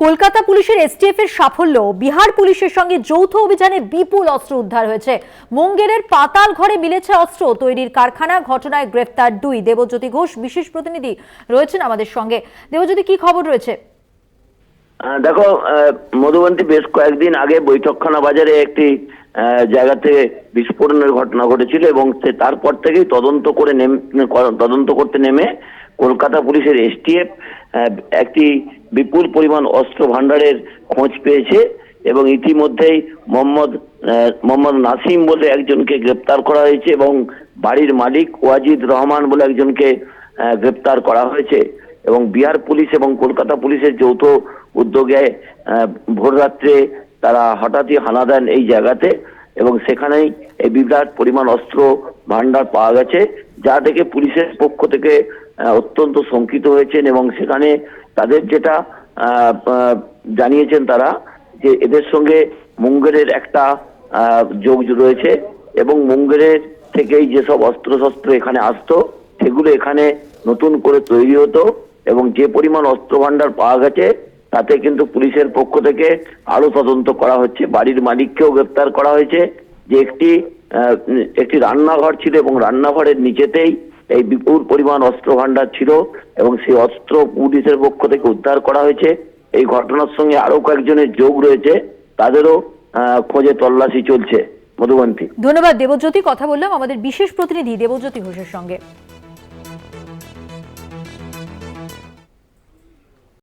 কলকাতা পুলিশের এসটিএফ এর সাফল্য, বিহার পুলিশের সঙ্গে যৌথ অভিযানে বিপুল অস্ত্র উদ্ধার হয়েছে। মুঙ্গেরের পাতাল ঘরে মিলেছে অস্ত্র তৈরির কারখানা। ঘটনায় গ্রেফতার 2। দেবজ্যোতি ঘোষ বিশেষ প্রতিনিধি রয়েছেন আমাদের সঙ্গে। দেবজ্যোতি, কি খবর রয়েছে? দেখো, মধুবন্তী বেশ কয়েকদিন আগে বৈঠকখানা বাজারে একটি জায়গাতে বিস্ফোরণের ঘটনা ঘটেছিল এবং তারপর থেকেই তদন্ত করতে নেমে কলকাতা পুলিশের এসটিএফ একটি বিপুল পরিমাণ অস্ত্র ভান্ডারের খোঁজ পেয়েছে এবং ইতিমধ্যেই মোহাম্মদ নাসিম বলে একজনকে গ্রেপ্তার করা হয়েছে এবং বাড়ির মালিক ওয়াজিদ রহমান বলে একজনকে গ্রেপ্তার করা হয়েছে। এবং বিহার পুলিশ এবং কলকাতা পুলিশের যৌথ উদ্যোগে ভোররাত্রে তারা হঠাৎই হানা দেন এই জায়গাতে এবং সেখানেই এই বিরাট পরিমাণ অস্ত্র ভান্ডার পাওয়া গেছে, যা থেকে পুলিশের পক্ষ থেকে অত্যন্ত শঙ্কিত হয়েছেন এবং সেখানে তাদের যেটা জানিয়েছেন তারা যে এদের সঙ্গে মুঙ্গেরের একটা যোগ রয়েছে এবং মুঙ্গেরের থেকেই যেসব অস্ত্রশস্ত্র এখানে আসতো সেগুলো এখানে নতুন করে তৈরি হতো এবং যে পরিমাণ অস্ত্র ভান্ডার পাওয়া গেছে তাতে কিন্তু পুলিশের পক্ষ থেকে আরো তদন্ত করা হচ্ছে। বাড়ির মালিককেও গ্রেপ্তার করা হয়েছে। যে একটি রান্নাঘর ছিল এবং রান্নাঘরের নিচেতেই এই বিপুল পরিমাণ অস্ত্র ভান্ডার ছিল এবং সেই অস্ত্র পুলিশের পক্ষ থেকে উদ্ধার করা হয়েছে। এই ঘটনার সঙ্গে আরো কয়েকজনের যোগ রয়েছে, তাদেরও খোঁজে তল্লাশি চলছে। মধুবন্তী, ধন্যবাদ দেবজ্যোতি। কথা বললাম আমাদের বিশেষ প্রতিনিধি দেবজ্যোতি ঘোষের সঙ্গে।